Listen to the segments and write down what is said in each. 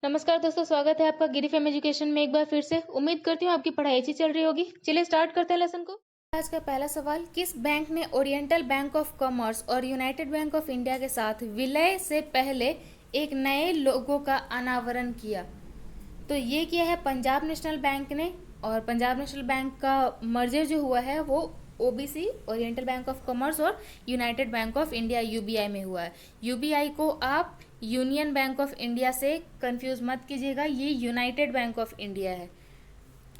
नमस्कार दोस्तों, स्वागत है आपका गिरी फेम एजुकेशन में एक बार फिर से। उम्मीद करती हूँ आपकी पढ़ाई अच्छी चल रही होगी। चलिए स्टार्ट करते हैं लेसन को। आज का पहला सवाल, किस बैंक ने ओरिएंटल बैंक ऑफ कॉमर्स और यूनाइटेड बैंक ऑफ इंडिया के साथ विलय से पहले एक नए लोगो का अनावरण किया? तो ये किया है पंजाब नेशनल बैंक ने। और पंजाब नेशनल बैंक का मर्जर जो हुआ है वो OBC, Oriental Bank of Commerce और United Bank of India UBI में हुआ है। यूबीआई को आप यूनियन बैंक ऑफ इंडिया से कंफ्यूज मत कीजिएगा, ये यूनाइटेड बैंक ऑफ इंडिया है।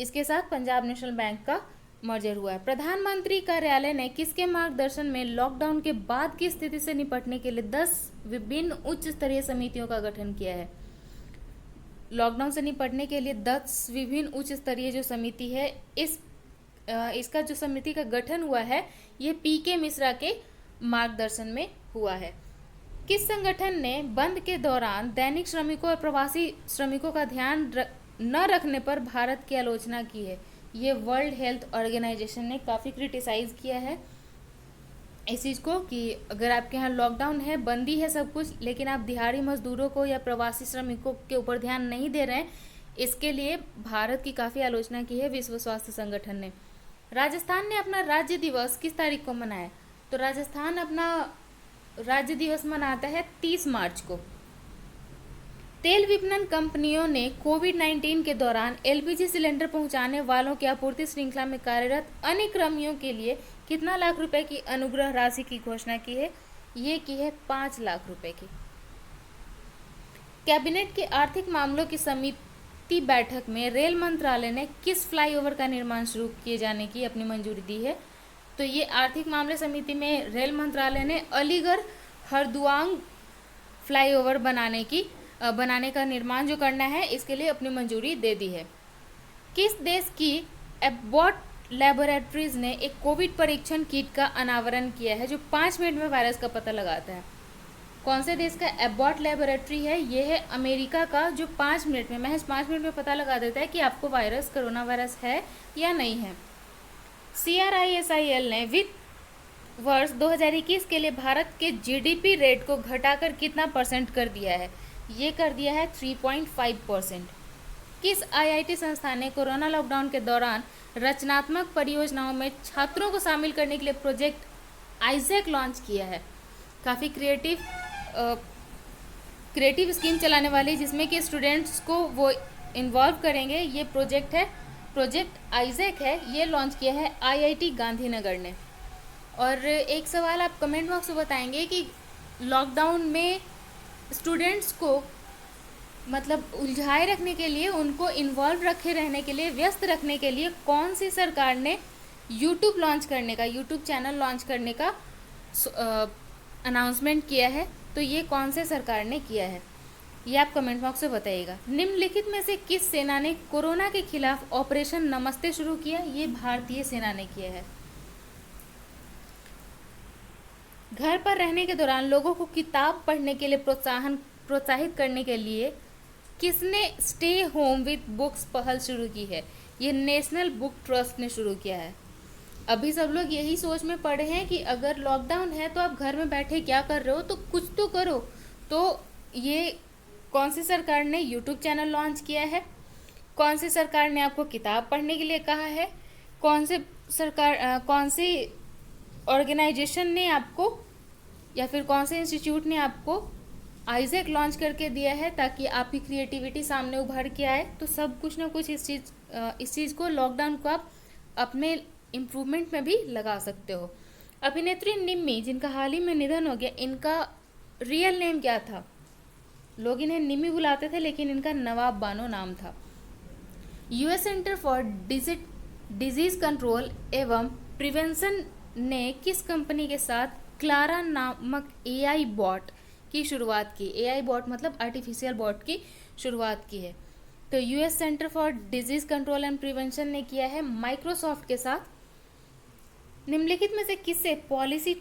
इसके साथ पंजाब नेशनल बैंक का मर्जर हुआ है। प्रधानमंत्री कार्यालय ने किसके मार्गदर्शन में लॉकडाउन के बाद की स्थिति से निपटने के लिए 10 विभिन्न उच्च स्तरीय समितियों का गठन किया है? लॉकडाउन से निपटने के लिए 10 विभिन्न उच्च स्तरीय जो समिति है, इसका जो समिति का गठन हुआ है ये पीके मिश्रा के मार्गदर्शन में हुआ है। किस संगठन ने बंद के दौरान दैनिक श्रमिकों और प्रवासी श्रमिकों का ध्यान न रखने पर भारत की आलोचना की है? ये वर्ल्ड हेल्थ ऑर्गेनाइजेशन ने काफ़ी क्रिटिसाइज किया है इस चीज़ को कि अगर आपके यहाँ लॉकडाउन है, बंदी है सब कुछ, लेकिन आप दिहाड़ी मजदूरों को या प्रवासी श्रमिकों के ऊपर ध्यान नहीं दे रहे हैं, इसके लिए भारत की काफ़ी आलोचना की है विश्व स्वास्थ्य संगठन ने। राजस्थान ने अपना राज्य दिवस किस तारीख को मनाया? तो राजस्थान अपना राज्य दिवस मनाता है 30 मार्च को। तेल विपणन कंपनियों ने कोविड-19 के दौरान एलपीजी सिलेंडर पहुंचाने वालों की आपूर्ति श्रृंखला में कार्यरत अन्य कर्मियों के लिए कितना लाख रुपए की अनुग्रह राशि की घोषणा की है? ये की है 5 लाख रुपए की। कैबिनेट के आर्थिक मामलों की समिति बैठक में रेल मंत्रालय ने किस फ्लाईओवर का निर्माण शुरू किए जाने की अपनी मंजूरी दी है? तो ये आर्थिक मामले समिति में रेल मंत्रालय ने अलीगढ़ हरदुआंग फ्लाईओवर बनाने का निर्माण जो करना है, इसके लिए अपनी मंजूरी दे दी है। किस देश की एबॉट लैबोरेटरीज ने एक कोविड परीक्षण किट का अनावरण किया है जो 5 मिनट में वायरस का पता लगाता है? कौन से देश का एबॉट लैबोरेटरी है? ये है अमेरिका का, जो 5 मिनट में, महज 5 मिनट में पता लगा देता है कि आपको कोरोना वायरस है या नहीं है। CRISIL ने वित्त वर्ष 2021 के लिए भारत के जीडीपी रेट को घटाकर कितना परसेंट कर दिया है? ये कर दिया है 3.5%। किस आईआईटी संस्थान ने कोरोना लॉकडाउन के दौरान रचनात्मक परियोजनाओं में छात्रों को शामिल करने के लिए प्रोजेक्ट आइजैक लॉन्च किया है? काफ़ी क्रिएटिव स्कीम चलाने वाली, जिसमें कि स्टूडेंट्स को वो इन्वॉल्व करेंगे। ये प्रोजेक्ट आइजैक है, ये लॉन्च किया है आईआईटी गांधीनगर ने। और एक सवाल आप कमेंट बॉक्स में बताएंगे कि लॉकडाउन में स्टूडेंट्स को मतलब उलझाए रखने के लिए, उनको इन्वॉल्व रखे रहने के लिए, व्यस्त रखने के लिए कौन सी सरकार ने यूट्यूब चैनल लॉन्च करने का अनाउंसमेंट किया है? तो ये कौन से सरकार ने किया है, ये आप कमेंट बॉक्स में बताइएगा। निम्नलिखित में से किस सेना ने कोरोना के खिलाफ ऑपरेशन नमस्ते शुरू किया? ये भारतीय सेना ने किया है। घर पर रहने के दौरान लोगों को किताब पढ़ने के लिए प्रोत्साहित करने के लिए किसने स्टे होम विद बुक्स पहल शुरू की है? ये नेशनल बुक ट्रस्ट ने शुरू किया है। अभी सब लोग यही सोच में पड़े हैं कि अगर लॉकडाउन है तो आप घर में बैठे क्या कर रहे हो, तो कुछ तो करो। तो ये कौन सी सरकार ने यूट्यूब चैनल लॉन्च किया है? कौन सी सरकार ने आपको किताब पढ़ने के लिए कहा है? कौन सी ऑर्गेनाइजेशन ने आपको, या फिर कौन से इंस्टीट्यूट ने आपको आइजैक लॉन्च करके दिया है ताकि आपकी क्रिएटिविटी सामने उभर के आए? तो सब कुछ ना कुछ इस चीज़ को, लॉकडाउन को आप अपने इम्प्रूवमेंट में भी लगा सकते हो। अभिनेत्री निम्मी, जिनका हाल ही में निधन हो गया, इनका रियल नेम क्या था? लोग इन्हें निम्मी बुलाते थे, लेकिन इनका नवाब बानो नाम था। US centre for disease control एवं प्रिवेंशन ने किस कंपनी के साथ क्लारा नामक एआई बॉट की शुरुआत की? एआई बॉट मतलब आर्टिफिशियल बॉट की शुरुआत की है। तो US centre for disease control and prevention ने किया है माइक्रोसॉफ्ट के साथ। निम्नलिखित में से किसने पॉलिसी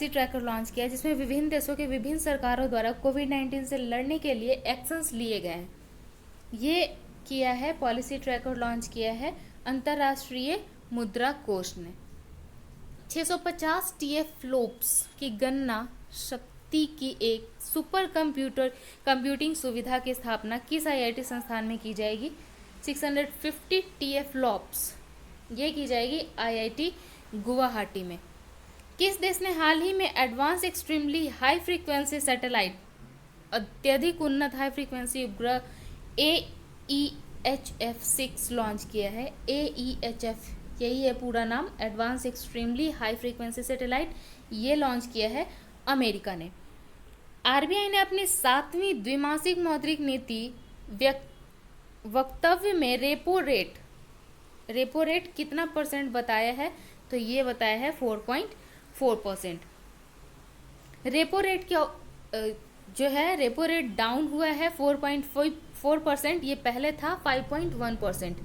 ट्रैकर लॉन्च किया जिसमें विभिन्न देशों के विभिन्न सरकारों द्वारा कोविड-19 से लड़ने के लिए एक्शंस लिए गए हैं? ये किया है, पॉलिसी ट्रैकर लॉन्च किया है अंतर्राष्ट्रीय मुद्रा कोष ने। 650 TFLOPS की गणना शक्ति शक्ति की एक सुपर कंप्यूटिंग सुविधा की स्थापना किस आईआईटी संस्थान में की जाएगी? 650 TFLOPS ये की जाएगी आईआईटी गुवाहाटी में। किस देश ने हाल ही में advance extremely high frequency satellite अत्यधिक उन्नत हाई फ्रीक्वेंसी उपग्रह AEHF-6 लॉन्च किया है? AEHF यही है पूरा नाम, advance extremely high frequency satellite, ये लॉन्च किया है अमेरिका ने। आरबीआई ने अपनी 7वीं द्विमासिक मौद्रिक नीति वक्तव्य में रेपो रेट कितना परसेंट बताया है? तो ये बताया है 4.4%। रेपो रेट क्या जो है, रेपो रेट डाउन हुआ है 4.4%, ये पहले था 5.1%।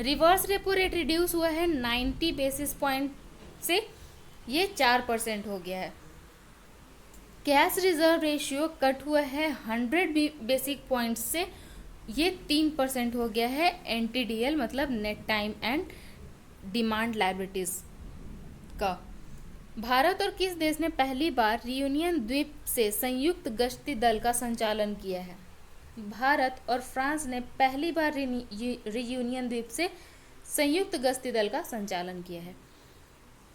रिवर्स रेपो रेट रिड्यूस हुआ है 90 बेसिस पॉइंट से, ये 4% हो गया है। कैश रिजर्व रेशियो कट हुआ है 100 बेसिक पॉइंट्स से, ये 3% हो गया है। NTDL मतलब net time and demand liabilities का। भारत और किस देश ने पहली बार रियूनियन द्वीप से संयुक्त गश्ती दल का संचालन किया है? भारत और फ्रांस ने पहली बार रियूनियन द्वीप से संयुक्त गश्ती दल का संचालन किया है।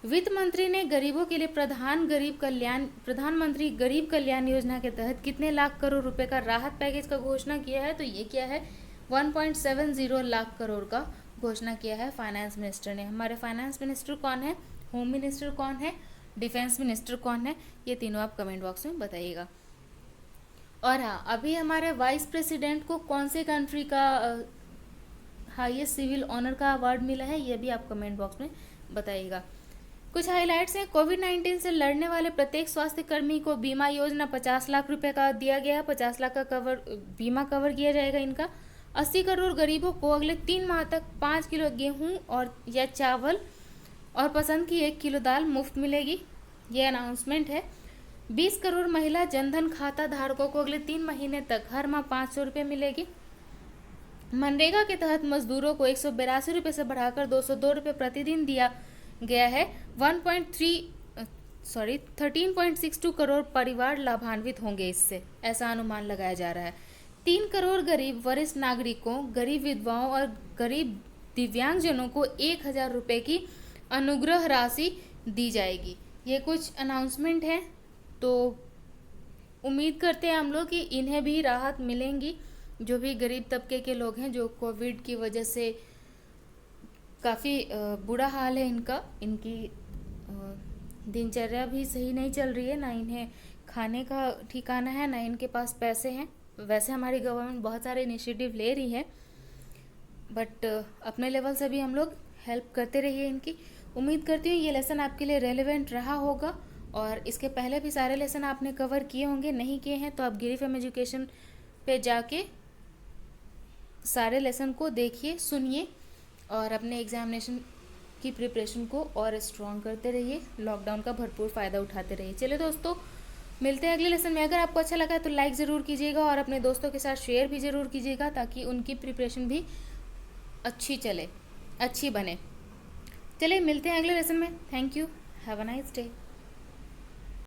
वित्त मंत्री ने गरीबों के लिए प्रधानमंत्री गरीब कल्याण योजना के तहत कितने लाख करोड़ रुपए का राहत पैकेज का घोषणा किया है? तो ये क्या है, 1.70 लाख करोड़ का घोषणा किया है फाइनेंस मिनिस्टर ने। हमारे फाइनेंस मिनिस्टर कौन है, होम मिनिस्टर कौन है, डिफेंस मिनिस्टर कौन है, ये तीनों आप कमेंट बॉक्स में बताइएगा। और हाँ, अभी हमारे वाइस प्रेसिडेंट को कौन से कंट्री का हाईएस्ट सिविल ऑनर का अवार्ड मिला है, ये भी आप कमेंट बॉक्स में बताइएगा। कुछ हाइलाइट्स हैं। कोविड-19 से लड़ने वाले प्रत्येक स्वास्थ्य कर्मी को बीमा योजना 50 लाख रुपए का दिया गया है। 50 लाख का बीमा कवर किया जाएगा इनका। 80 करोड़ गरीबों को अगले 3 माह तक 5 किलो गेहूं और या चावल और पसंद की 1 किलो दाल मुफ्त मिलेगी, ये अनाउंसमेंट है। 20 करोड़ महिला जनधन खाता धारकों को अगले 3 महीने तक हर माह 500 रुपये मिलेगी। मनरेगा के तहत मजदूरों को 182 रुपये से बढ़ाकर 202 रुपये प्रतिदिन दिया गया है। 13.62 करोड़ परिवार लाभान्वित होंगे इससे, ऐसा अनुमान लगाया जा रहा है। 3 करोड़ गरीब वरिष्ठ नागरिकों, गरीब विधवाओं और गरीब दिव्यांगजनों को 1000 रुपये की अनुग्रह राशि दी जाएगी। ये कुछ अनाउंसमेंट है, तो उम्मीद करते हैं हम लोग कि इन्हें भी राहत मिलेंगी। जो भी गरीब तबके के लोग हैं, जो कोविड की वजह से काफ़ी बुरा हाल है इनकी दिनचर्या भी सही नहीं चल रही है, ना इन्हें खाने का ठिकाना है, ना इनके पास पैसे हैं। वैसे हमारी गवर्नमेंट बहुत सारे इनिशिएटिव ले रही है, बट अपने लेवल से भी हम लोग हेल्प करते रहिए इनकी। उम्मीद करती हूँ ये लेसन आपके लिए रेलेवेंट रहा होगा, और इसके पहले भी सारे लेसन आपने कवर किए होंगे। नहीं किए हैं तो आप गिरिफेम एजुकेशन पे जाके सारे लेसन को देखिए, सुनिए और अपने एग्जामिनेशन की प्रिपरेशन को और स्ट्रॉन्ग करते रहिए। लॉकडाउन का भरपूर फ़ायदा उठाते रहिए। चलिए दोस्तों, मिलते हैं अगले लेसन में। अगर आपको अच्छा लगा तो लाइक ज़रूर कीजिएगा और अपने दोस्तों के साथ शेयर भी ज़रूर कीजिएगा, ताकि उनकी प्रिपरेशन भी अच्छी बने। चलिए मिलते हैं अगले लेसन में। Thank you, have a nice day.